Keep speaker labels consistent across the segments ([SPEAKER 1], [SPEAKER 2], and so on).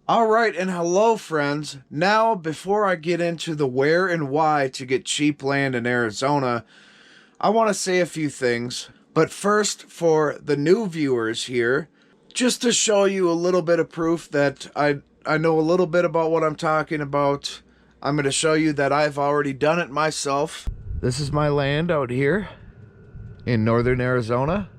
[SPEAKER 1] All right, and hello, friends. Now, before I get into the where and why to get cheap land in Arizona, I want to say a few things. But first, for the new viewers here, just to show you a little bit of proof that I know a little bit about what I'm talking about, I'm going to show you that I've already done it myself. This is my land out here in northern Arizona.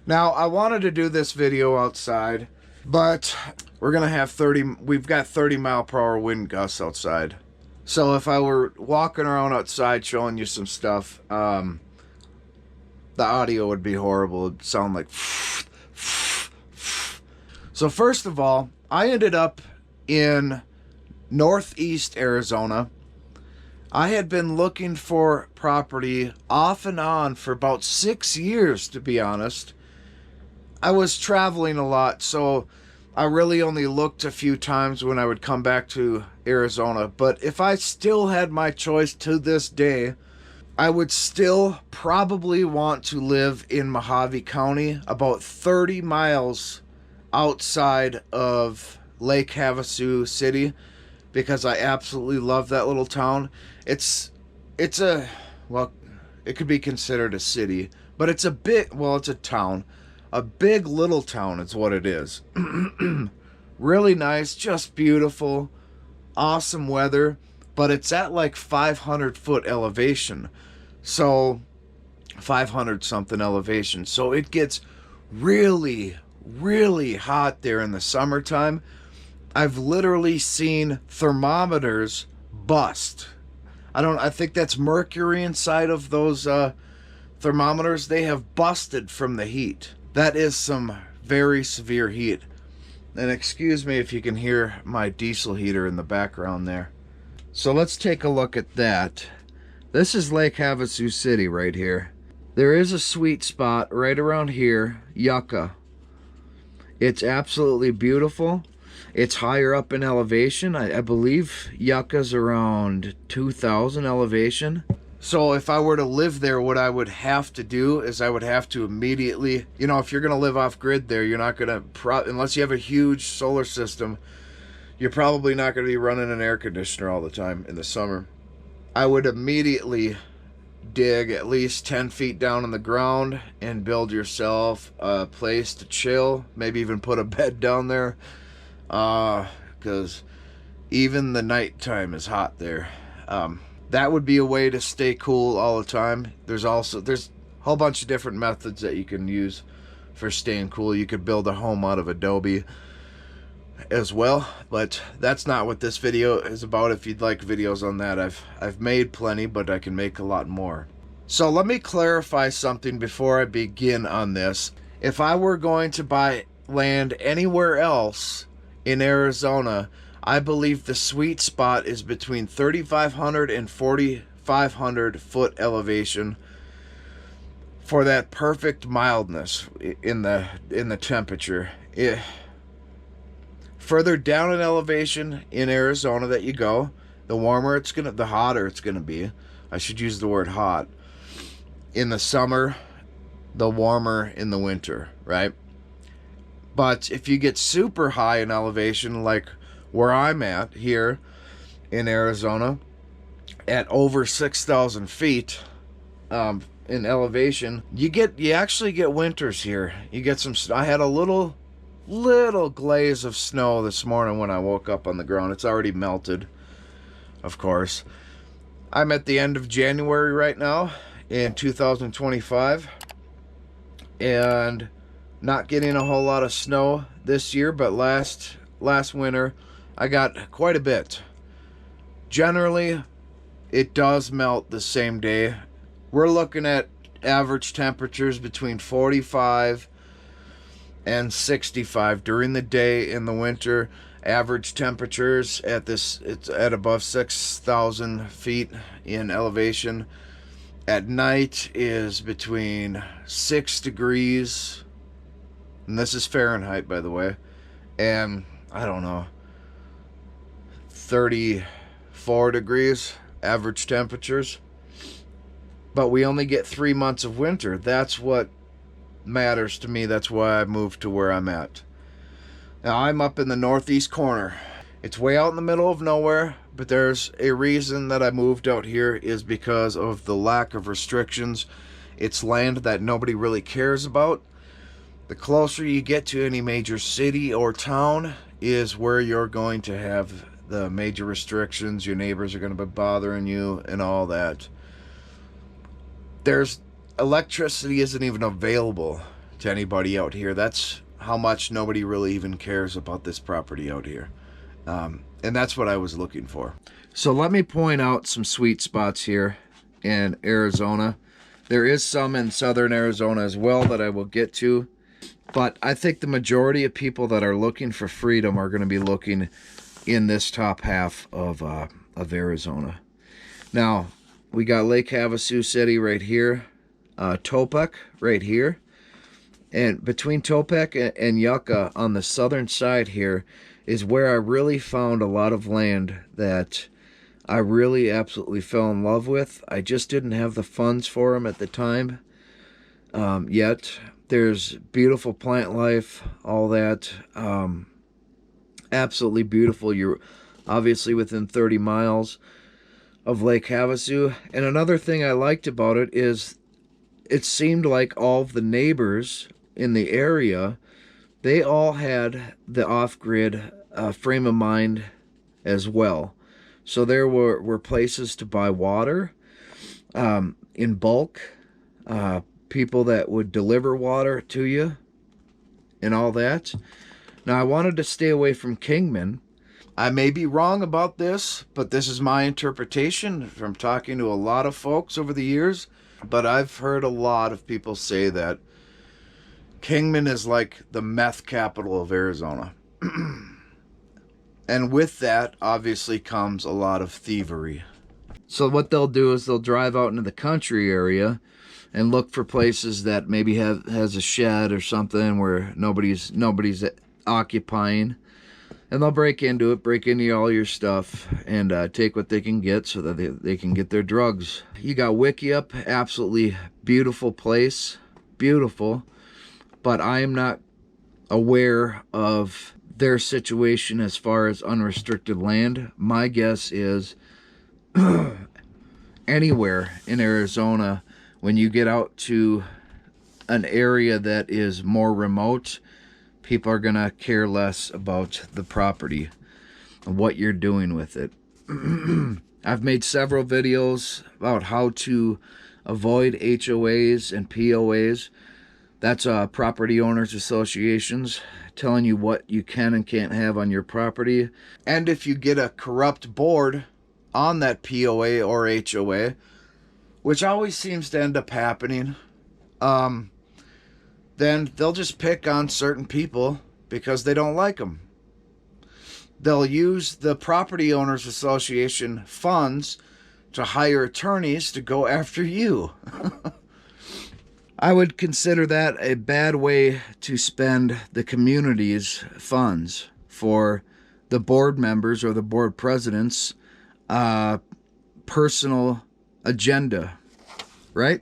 [SPEAKER 1] Now, I wanted to do this video outside, but we're gonna have we've got 30-mile-per-hour wind gusts outside. So if I were walking around outside showing you some stuff, the audio would be horrible. It'd sound like So first of all, I ended up in northeast Arizona. I had been looking for property off and on for about 6 years, to be honest. I was traveling a lot, so I really only looked a few times when I would come back to Arizona. But if I still had my choice to this day, I would still probably want to live in Mojave County, about 30 miles outside of Lake Havasu City, because I absolutely love that little town. It's a, well, it could be considered a city, but it's a it's a town. A big little town is what it is. Really nice, just beautiful, awesome weather, but it's at like 500-foot elevation. So 500 something elevation. So it gets really, really hot there in the summertime. I've literally seen thermometers bust. I think that's mercury inside of those thermometers. They have busted from the heat. That is some very severe heat. And excuse me if you can hear my diesel heater in the background there. So let's take a look at that. This is Lake Havasu City right here. There is a sweet spot right around here, Yucca. It's absolutely beautiful. It's higher up in elevation. I believe Yucca's around 2,000 elevation. So if I were to live there, what I would have to do is I would have to immediately, if you're going to live off grid there, you're not going to, unless you have a huge solar system, you're probably not going to be running an air conditioner all the time in the summer. I would immediately dig at least 10 feet down in the ground and build yourself a place to chill, maybe even put a bed down there, because even the nighttime is hot there. That would be a way to stay cool all the time. There's a whole bunch of different methods that you can use for staying cool. You could build a home out of adobe as well, but that's not what this video is about. If you'd like videos on that, I've made plenty, but I can make a lot more. So let me clarify something before I begin on this. If I were going to buy land anywhere else in Arizona, I believe the sweet spot is between 3,500 and 4,500 foot elevation for that perfect mildness in the temperature. Further down in elevation in Arizona that you go, the hotter it's gonna be. I should use the word hot. In the summer, the warmer in the winter, right? But if you get super high in elevation, like where I'm at here in Arizona, at over 6,000 feet in elevation, you actually get winters here. You get some. I had a little glaze of snow this morning when I woke up on the ground. It's already melted, of course. I'm at the end of January right now in 2025, and not getting a whole lot of snow this year, but last winter I got quite a bit. Generally, it does melt the same day. We're looking at average temperatures between 45 and 65 during the day. In the winter, average temperatures it's at above 6,000 feet in elevation. At night is between 6 degrees, and this is Fahrenheit, by the way, and I don't know, 34 degrees average temperatures. But we only get 3 months of winter. That's what matters to me. That's why I moved to where I'm at. Now I'm up in the northeast corner. It's way out in the middle of nowhere, but there's a reason that I moved out here is because of the lack of restrictions. It's land that nobody really cares about. The closer you get to any major city or town is where you're going to have the major restrictions. Your neighbors are going to be bothering you and all that. There's electricity isn't even available to anybody out here. That's how much nobody really even cares about this property out here. And that's what I was looking for. So let me point out some sweet spots here in Arizona. There is some in southern Arizona as well that I will get to. But I think the majority of people that are looking for freedom are going to be looking in this top half of Arizona. Now, we got Lake Havasu City right here. Topek right here. And between Topek and Yucca on the southern side here is where I really found a lot of land that I really absolutely fell in love with. I just didn't have the funds for them at the time yet. There's beautiful plant life, all that. Absolutely beautiful. You're obviously within 30 miles of Lake Havasu. And another thing I liked about it is it seemed like all of the neighbors in the area, they all had the off-grid frame of mind as well. So there were places to buy water in bulk, people that would deliver water to you and all that. Now, I wanted to stay away from Kingman. I may be wrong about this, but this is my interpretation from talking to a lot of folks over the years. But I've heard a lot of people say that Kingman is like the meth capital of Arizona. And with that, obviously, comes a lot of thievery. So what they'll do is they'll drive out into the country area and look for places that maybe has a shed or something where nobody's occupying. And they'll break into all your stuff and take what they can get so that they can get their drugs. You got Wickiup, absolutely beautiful place. Beautiful. But I am not aware of their situation as far as unrestricted land. My guess is anywhere in Arizona, when you get out to an area that is more remote, people are gonna care less about the property and what you're doing with it. I've made several videos about how to avoid HOAs and POAs. That's property owners associations, telling you what you can and can't have on your property. And if you get a corrupt board on that POA or HOA, which always seems to end up happening, then they'll just pick on certain people because they don't like them. They'll use the property owners association funds to hire attorneys to go after you. I would consider that a bad way to spend the community's funds for the board members or the board president's personal agenda, right?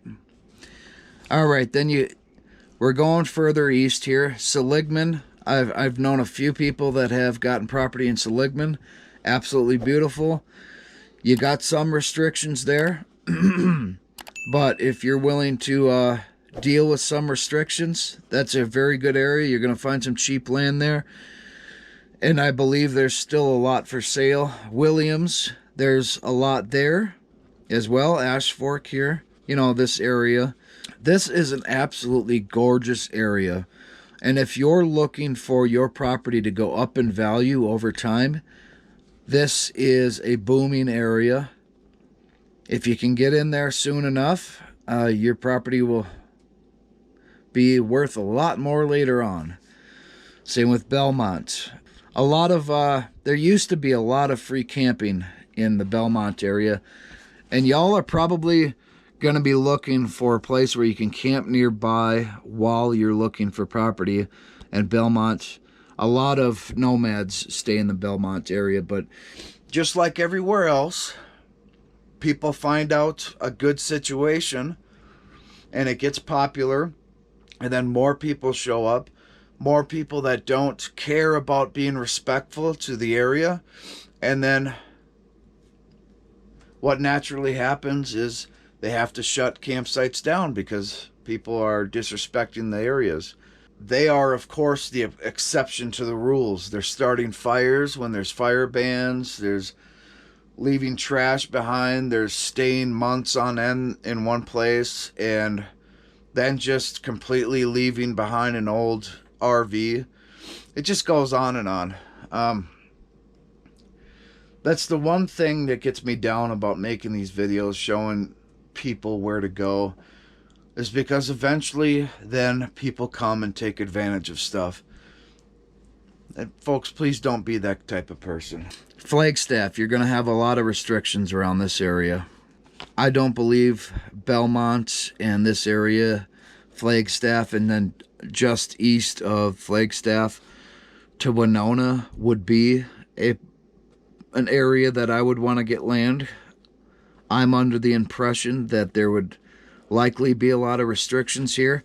[SPEAKER 1] All right, then we're going further east here. Seligman. I've known a few people that have gotten property in Seligman. Absolutely beautiful. You got some restrictions there, but if you're willing to deal with some restrictions, that's a very good area. You're going to find some cheap land there, and I believe there's still a lot for sale. Williams, there's a lot there as well. Ash Fork here, this area. This is an absolutely gorgeous area, and if you're looking for your property to go up in value over time, this is a booming area. If you can get in there soon enough, your property will be worth a lot more later on. Same with Belmont. There used to be a lot of free camping in the Belmont area, and y'all are probably going to be looking for a place where you can camp nearby while you're looking for property. And Belmont, a lot of nomads stay in the Belmont area, but just like everywhere else, people find out a good situation and it gets popular, and then more people show up, more people that don't care about being respectful to the area. And then what naturally happens is they have to shut campsites down because people are disrespecting the areas. They are, of course, the exception to the rules. They're starting fires when there's fire bans. There's leaving trash behind. There's staying months on end in one place and then just completely leaving behind an old RV. It just goes on and on. That's the one thing that gets me down about making these videos, showing people where to go, is because eventually then people come and take advantage of stuff. And folks, please don't be that type of person. Flagstaff, you're going to have a lot of restrictions around this area. I don't believe Belmont and this area, Flagstaff, and then just east of Flagstaff to Winona would be an area that I would want to get land. I'm under the impression that there would likely be a lot of restrictions here.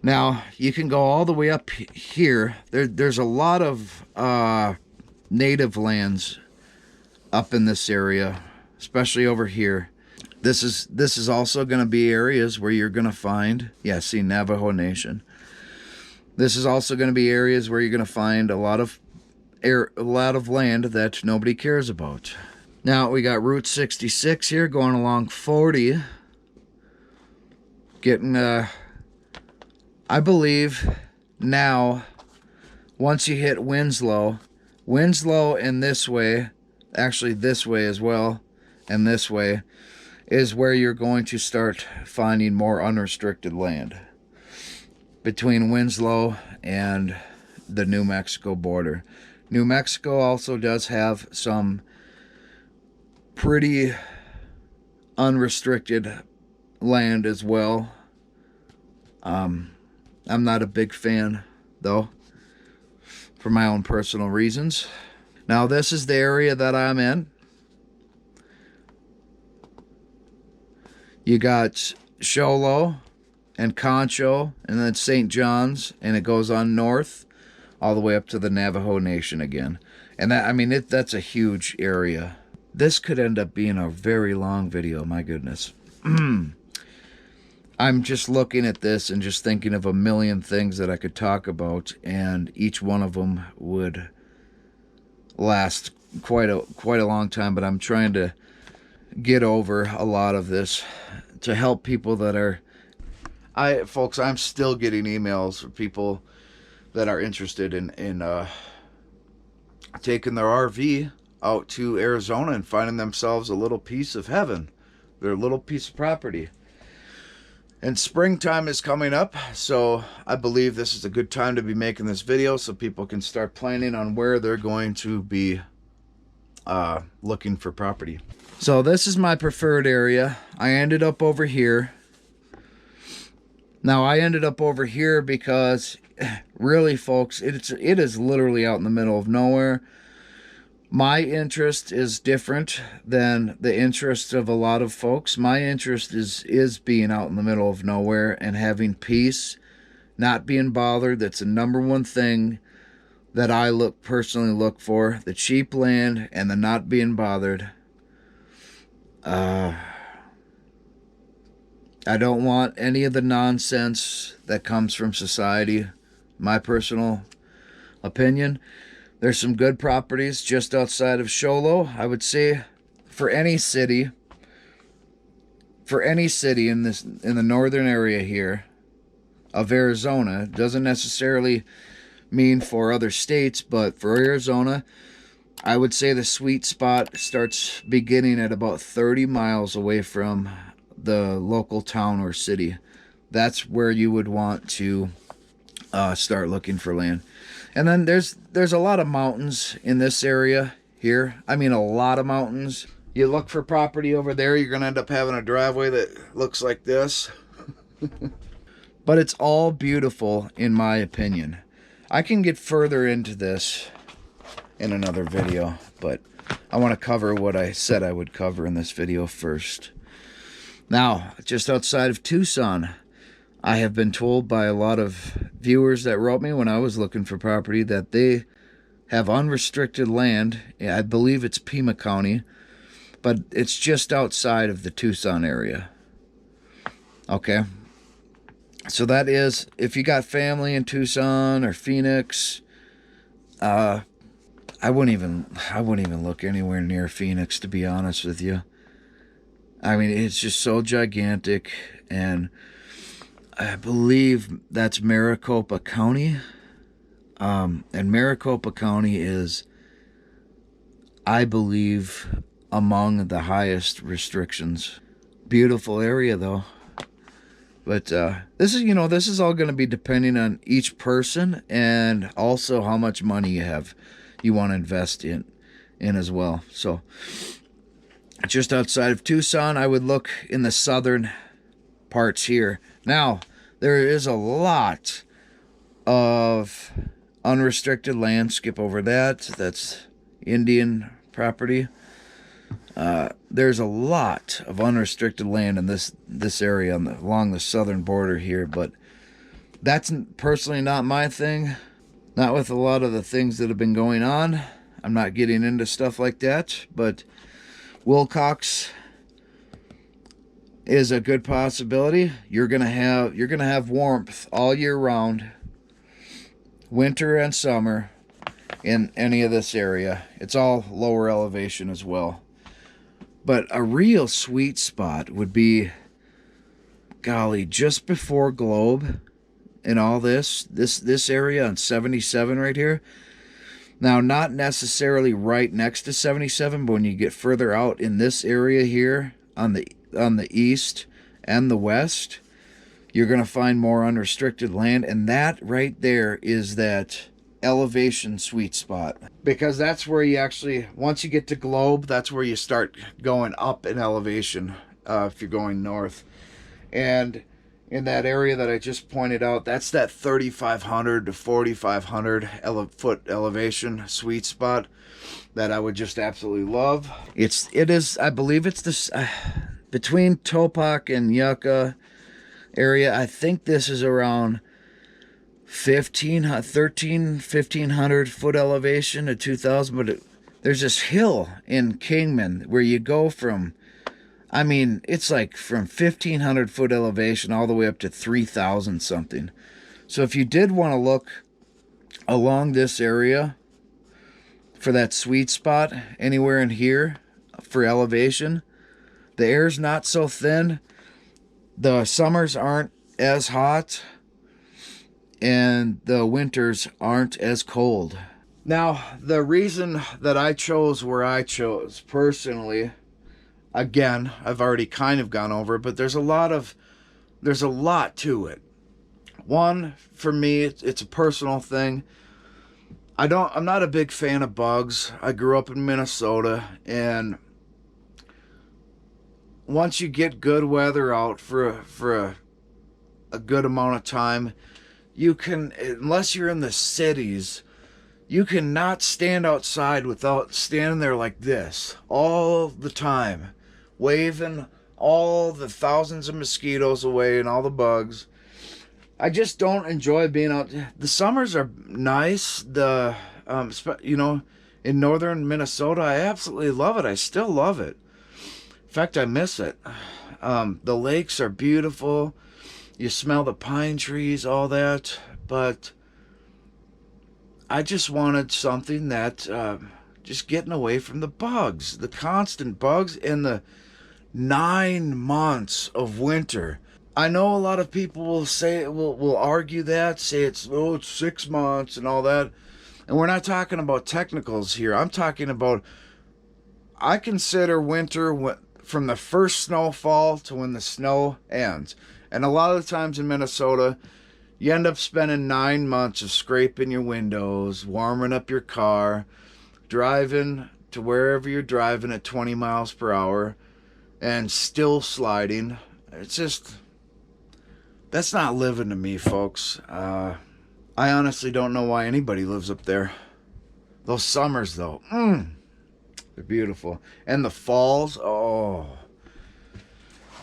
[SPEAKER 1] Now, you can go all the way up here. There's a lot of native lands up in this area, especially over here. This is also going to be areas where you're going to find, yeah, see, Navajo Nation. This is also going to be areas where you're going to find a lot of land that nobody cares about. Now we got Route 66 here going along 40, getting I believe now once you hit Winslow and this way, actually this way as well, and this way is where you're going to start finding more unrestricted land between Winslow and the New Mexico border. New Mexico also does have some pretty unrestricted land as well. I'm not a big fan, though, for my own personal reasons. Now, this is the area that I'm in. You got Show Low and Concho, and then St. John's, and it goes on north all the way up to the Navajo Nation again. And that, I mean, that's a huge area. This could end up being a very long video, my goodness. I'm just looking at this and just thinking of a million things that I could talk about, and each one of them would last quite a long time, but I'm trying to get over a lot of this to help people that are... Folks, I'm still getting emails from people that are interested in taking their RV out to Arizona and finding themselves a little piece of heaven, their little piece of property. And springtime is coming up, so I believe this is a good time to be making this video so people can start planning on where they're going to be looking for property. So this is my preferred area. I ended up over here. Now, I ended up over here because, really, folks, it is literally out in the middle of nowhere. My interest is different than the interest of a lot of folks. My interest is being out in the middle of nowhere and having peace, not being bothered. That's the number one thing that I personally look for. The cheap land and the not being bothered. I don't want any of the nonsense that comes from society. My personal opinion. There's some good properties just outside of Show Low. I would say for any city in the northern area here of Arizona, doesn't necessarily mean for other states, but for Arizona, I would say the sweet spot starts beginning at about 30 miles away from the local town or city. That's where you would want to start looking for land. And then there's a lot of mountains in this area here. I mean, a lot of mountains. You look for property over there, you're going to end up having a driveway that looks like this. But it's all beautiful, in my opinion. I can get further into this in another video, but I want to cover what I said I would cover in this video first. Now, just outside of Tucson, I have been told by a lot of viewers that wrote me when I was looking for property that they have unrestricted land. I believe it's Pima County, but it's just outside of the Tucson area. Okay. So that is, if you got family in Tucson or Phoenix, I wouldn't even look anywhere near Phoenix, to be honest with you. I mean, it's just so gigantic, and I believe that's Maricopa County. And Maricopa County is, I believe, among the highest restrictions. Beautiful area, though. But this is all going to be depending on each person, and also how much money you want to invest in as well. So just outside of Tucson, I would look in the southern parts here. Now, there is a lot of unrestricted land. Skip over that. That's Indian property. There's a lot of unrestricted land in this area along the southern border here, but that's personally not my thing. Not with a lot of the things that have been going on. I'm not getting into stuff like that, but Wilcox is a good possibility. You're gonna have warmth all year round, winter and summer, in any of this area. It's all lower elevation as well. But a real sweet spot would be, golly, just before Globe and all this area on 77 right here. Now, not necessarily right next to 77, but when you get further out in this area here on the east and the west, you're going to find more unrestricted land, and that right there is that elevation sweet spot, because that's where you actually, once you get to Globe, that's where you start going up in elevation, if you're going north. And in that area that I just pointed out, that's that 3,500 to 4,500 foot elevation sweet spot that I would just absolutely love. It is, I believe it's this between Topak and Yucca area. I think this is around 1,500 foot elevation to 2,000, but there's this hill in Kingman where you go from, I mean, it's like from 1,500 foot elevation all the way up to 3,000 something. So if you did want to look along this area for that sweet spot, anywhere in here for elevation, the air's not so thin, the summers aren't as hot, and the winters aren't as cold. Now, the reason that I chose where I chose, personally, again, I've already kind of gone over, but there's a lot to it. One, for me, it's a personal thing. I'm not a big fan of bugs. I grew up in Minnesota, and once you get good weather out for a good amount of time, you can, unless you're in the cities, you cannot stand outside without standing there like this all the time, waving all the thousands of mosquitoes away and all the bugs. I just don't enjoy being out. The summers are nice. In northern Minnesota, I absolutely love it. I still love it. In fact, I miss it. The lakes are beautiful. You smell the pine trees, all that. But I just wanted something that, just getting away from the bugs, the constant bugs, and the 9 months of winter. I know a lot of people will argue that, say it's 6 months and all that. And we're not talking about technicals here. I'm talking about, I consider winter from the first snowfall to when the snow ends. And a lot of the times in Minnesota, you end up spending 9 months of scraping your windows, warming up your car, driving to wherever you're driving at 20 miles per hour, and still sliding. It's just, that's not living to me, folks. I honestly don't know why anybody lives up there. Those summers, though, they're beautiful. And the falls, oh.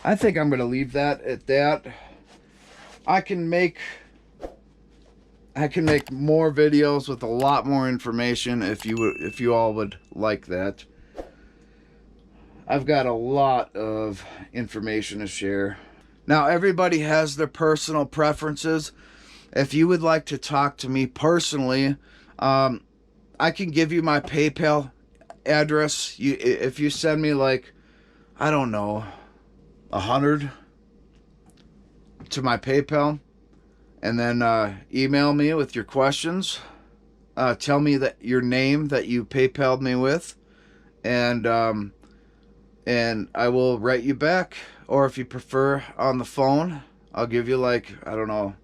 [SPEAKER 1] I think I'm going to leave that at that. I can make more videos with a lot more information if you all would like that. I've got a lot of information to share. Now, everybody has their personal preferences. If you would like to talk to me personally, I can give you my PayPal address. If you send me like, I don't know, 100 to my PayPal, and then email me with your questions. Tell me that your name that you PayPal'd me with, and I will write you back. Or if you prefer on the phone, I'll give you like, I don't know,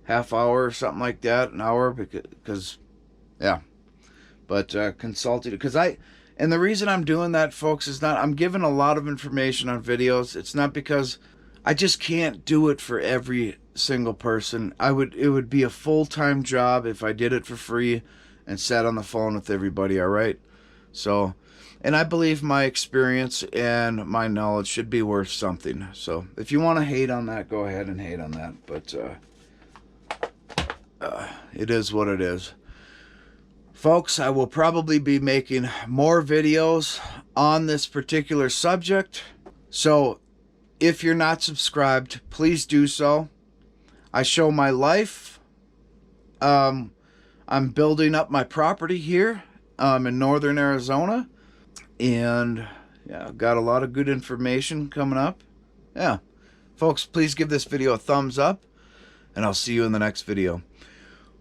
[SPEAKER 1] half hour or something like that, an hour, because yeah. But consulted, and the reason I'm doing that, folks, is not, I'm giving a lot of information on videos. It's not because I just can't do it for every single person. It would be a full-time job if I did it for free and sat on the phone with everybody, all right? So, and I believe my experience and my knowledge should be worth something. So if you want to hate on that, go ahead and hate on that. But it is what it is. Folks, I will probably be making more videos on this particular subject. So if you're not subscribed, please do so. I show my life. I'm building up my property here in northern Arizona. And yeah, I've got a lot of good information coming up. Yeah. Folks, please give this video a thumbs up. And I'll see you in the next video.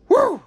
[SPEAKER 1] Woo!